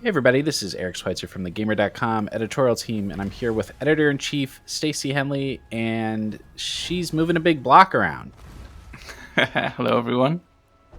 Hey everybody, this is Eric Schweitzer from the Gamer.com editorial team, and I'm here with editor-in-chief Stacy Henley, and she's moving a big block around. Hello, everyone.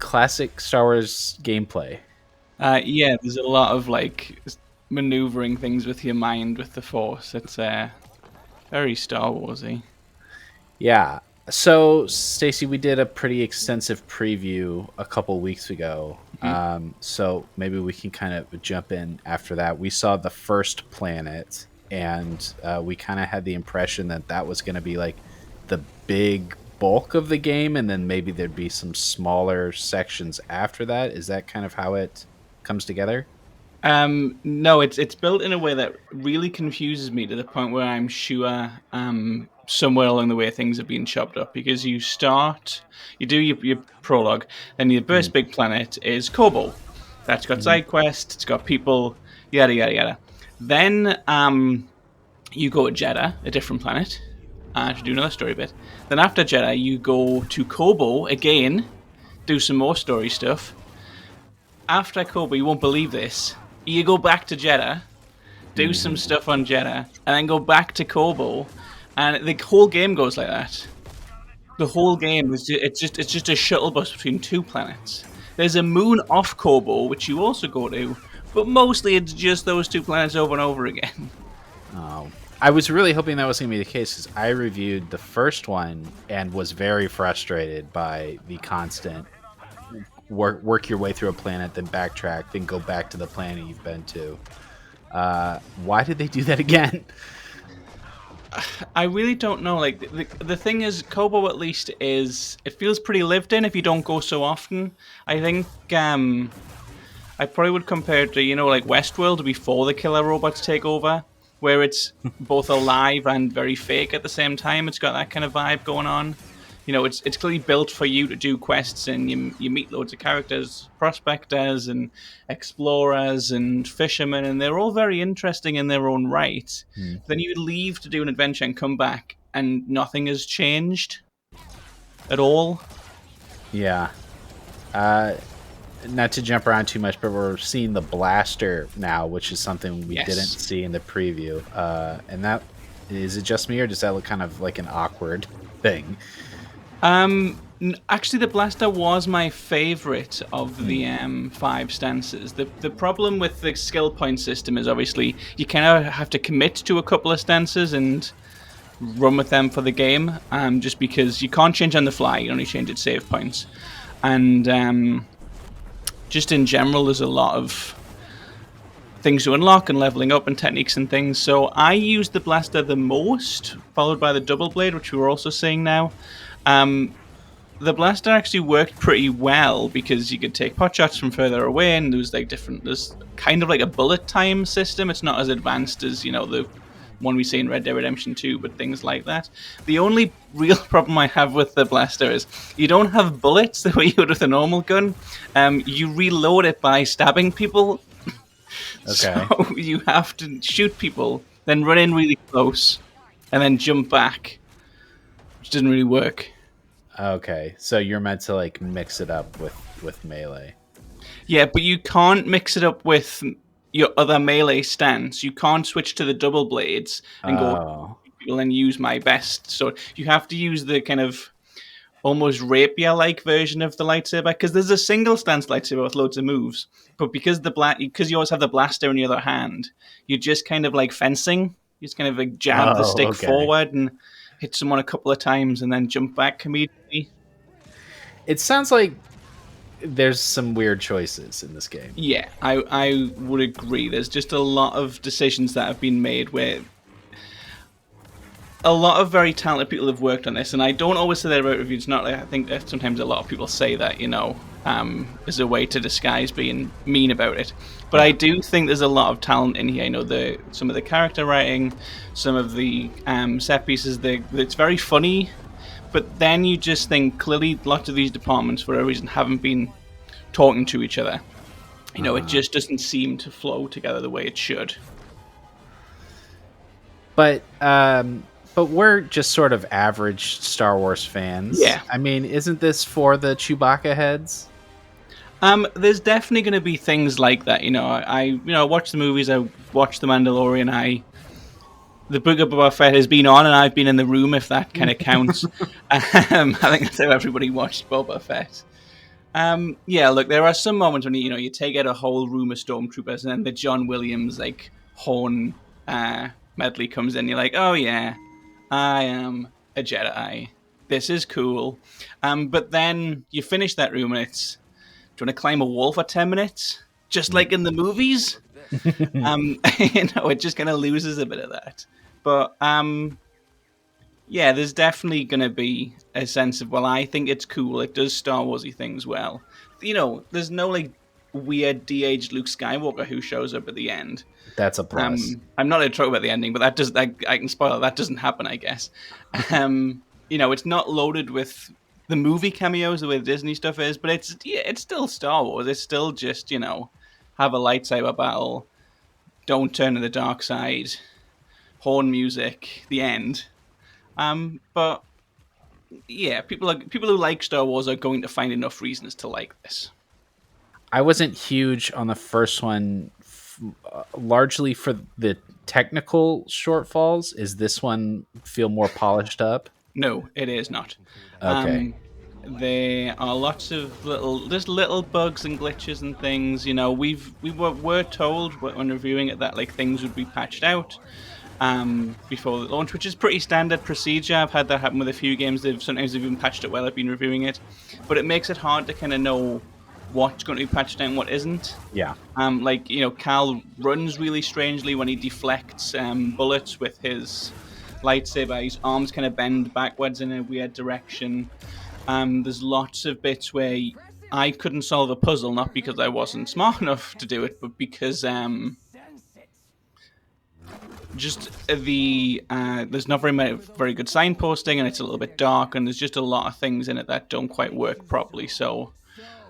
Classic Star Wars gameplay. Yeah, there's a lot of maneuvering things with your mind with the Force. It's very Star Warsy. Yeah. So, Stacy, we did a pretty extensive preview a couple weeks ago. Mhm. So maybe we can kind of jump in after that. We saw the first planet, and we kind of had the impression that that was going to be like the big bulk of the game, and then maybe there'd be some smaller sections after that. Is that kind of how it comes together? No, it's built in a way that really confuses me to the point where I'm sure somewhere along the way things have been chopped up because you do your prologue, then your first Mm. big planet is Kobo. That's got Mhm. side quests, it's got people, yada yada yada. Then you go to Jeddah, a different planet, to do another story bit. Then after Jeddah, you go to Kobo again, do some more story stuff. After Kobo, you won't believe this. You go back to Jeddah, do some Mhm. stuff on Jeddah, and then go back to Kobo, and the whole game goes like that. The whole game is it's just a shuttle bus between two planets. There's a moon off Kobo, which you also go to, but mostly it's just those two planets over and over again. Oh, I was really hoping that was going to be the case because I reviewed the first one and was very frustrated by the constant work your way through a planet, then backtrack, then go back to the planet you've been to. Why did they do that again? I really don't know. Like the thing is, Kobo at least is it feels pretty lived in if you don't go so often. I think I probably would compare it to like Westworld before the killer robots take over, where it's both alive and very fake at the same time. It's got that kind of vibe going on. It's clearly built for you to do quests, and you meet loads of characters, prospectors and explorers and fishermen, and they're all very interesting in their own right. Hmm. Then you leave to do an adventure and come back, and nothing has changed at all. Yeah. Uh, Not to jump around too much, but we're seeing the blaster now, which is something we didn't Yes. see in the preview. And that is it just me, or does that look kind of like an awkward thing? Actually, the blaster was my favorite of Hmm. the five stances. The problem with the skill point system is obviously you kind of have to commit to a couple of stances and run with them for the game. Just because you can't change on the fly, you only change at save points, and just in general, there's a lot of things to unlock and leveling up and techniques and things. So I use the blaster the most, followed by the double blade, which we're also seeing now. Um, the blaster actually worked pretty well because you could take pot shots from further away, and there's kind of like a bullet time system. It's not as advanced as the one we see in Red Dead Redemption 2, but things like that. The only real problem I have with the blaster is you don't have bullets the way you would with a normal gun. You reload it by stabbing people, so Okay. you have to shoot people, then run in really close, and then jump back, which doesn't really work. Okay. So you're meant to like mix it up with melee. Yeah, but you can't mix it up with your other melee stance. You can't switch to the double blades and go Oh. and use my best. So you have to use the kind of almost rapier-like version of the lightsaber because there's a single stance lightsaber with loads of moves. But because you always have the blaster in the other hand, you're just kind of like fencing. You just kind of like jab the Oh. stick Okay. forward and hit someone a couple of times and then jump back immediately. It sounds like there's some weird choices in this game. Yeah, I would agree. There's just a lot of decisions that have been made where a lot of very talented people have worked on this, and I don't always say that about reviews. Not like I think that sometimes a lot of people say that as a way to disguise being mean about it. But I Yeah. do think there's a lot of talent in here. Some of the character writing, some of the set pieces. It's very funny, but then you just think clearly lots of these departments, for a reason, haven't been talking to each other. It Uh, just doesn't seem to flow together the way it should. but but we're just sort of average Star Wars fans. Yeah. I mean, isn't this for the Chewbacca heads? There's definitely going to be things like that. I watch the movies. I watch The Mandalorian. The Book of Boba Fett has been on, and I've been in the room, if that kind of counts. I think that's how everybody watched Boba Fett. Yeah, look, there are some moments when you take out a whole room of stormtroopers, and then the John Williams like horn medley comes in. You're like, oh yeah, I am a Jedi. This is cool. But then you finish that room, and it's, do you want to climb a wall for 10 minutes, just like in the movies? It just kind of loses a bit of that. But yeah, there's definitely going to be a sense of, well, I think it's cool. It does Star Warsy things well. There's no like weird de-aged Luke Skywalker who shows up at the end. That's a plus. I'm not going to talk about the ending, but that does I can spoil it. That doesn't happen, I guess. It's not loaded with the movie cameos the way the Disney stuff is, but it's still Star Wars. It's still just have a lightsaber battle, don't turn to the dark side, horn music, the end. But yeah, people who like Star Wars are going to find enough reasons to like this. I wasn't huge on the first one, largely for the technical shortfalls. Is this one feel more polished up? No, it is not. Okay. Um, there are lots of little bugs and glitches and things. We were told when reviewing it that like things would be patched out before the launch, which is pretty standard procedure. I've had that happen with a few games. Sometimes they've even patched it while I've been reviewing it, but it makes it hard to kind of know what's going to be patched out and what isn't. Yeah. Cal runs really strangely when he deflects bullets with his lightsaber. His arms kind of bend backwards in a weird direction. There's lots of bits where I couldn't solve a puzzle, not because I wasn't smart enough to do it, but because just there's not very good signposting, and it's a little bit dark, and there's just a lot of things in it that don't quite work properly. So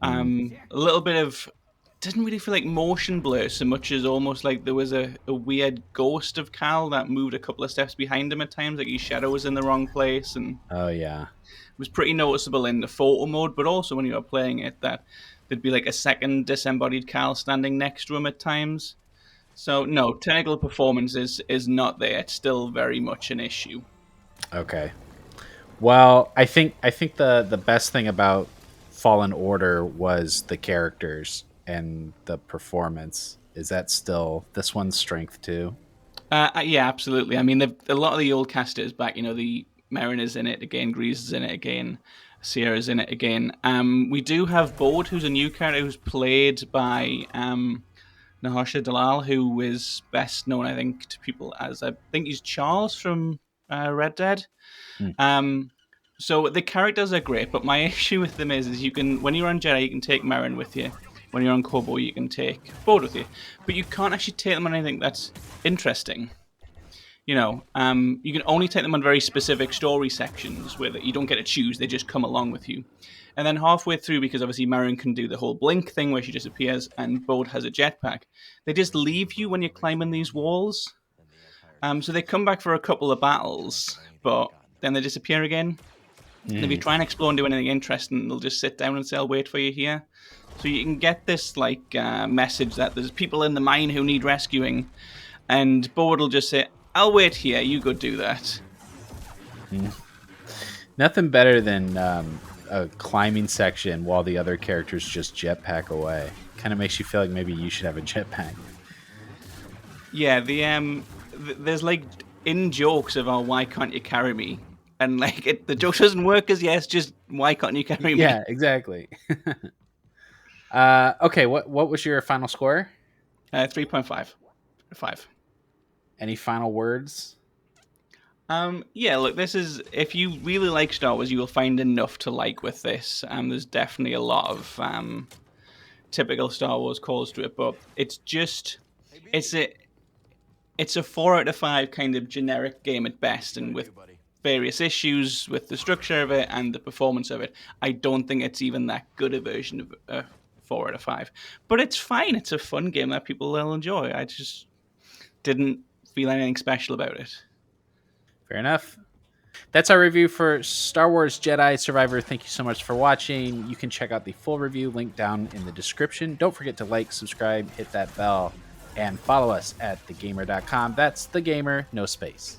a little bit of, didn't really feel like motion blur so much as almost like there was a weird ghost of Cal that moved a couple of steps behind him at times, like his shadow was in the wrong place, and Oh yeah. it was pretty noticeable in the photo mode, but also when you were playing it, that there'd be like a second disembodied Cal standing next to him at times. So no, technical performance is not there. It's still very much an issue. Okay. Well, I think the best thing about Fallen Order was the characters and the performance. Is that still this one's strength too? Yeah, absolutely. I mean, a lot of the old cast is back. The Mariner's in it again, Grease is in it again, Sierra's in it again. We do have Bode, who's a new character who's played by Nahasha Dalal, who is best known, I think, to people as, I think he's Charles from Red Dead. Hmm. So the characters are great, but my issue with them is you can, when you're on Jedi, you can take Marin with you. When you're on Kobo, you can take Bode with you, but you can't actually take them on anything that's interesting. You can only take them on very specific story sections where you don't get to choose; they just come along with you. And then halfway through, because obviously Marin can do the whole blink thing where she disappears, and Bode has a jetpack, they just leave you when you're climbing these walls. So they come back for a couple of battles, but then they disappear again. And if you try and explore and do anything interesting, they'll just sit down and say, "I'll wait for you here." So you can get this message that there's people in the mine who need rescuing, and Bode will just say, "I'll wait here. You go do that." Nothing better than a climbing section while the other characters just jetpack away. Kind of makes you feel like maybe you should have a jetpack. Yeah, there's like in jokes of, "Oh, why can't you carry me?" And like the joke doesn't work as yes, just why can't you carry me? Yeah, exactly. Okay, what was your final score? 3.5. 5. Any final words? Yeah, look, this is, if you really like Star Wars, you will find enough to like with this. There's definitely a lot of typical Star Wars calls to it, but it's a it's a 4 out of 5 kind of generic game at best, and with various issues with the structure of it and the performance of it, I don't think it's even that good a version of 4 out of 5. But it's fine. It's a fun game that people will enjoy. I just didn't feel anything special about it. Fair enough. That's our review for Star Wars Jedi Survivor. Thank you so much for watching. You can check out the full review link down in the description. Don't forget to like, subscribe, hit that bell, and follow us at thegamer.com. That's the gamer, no space.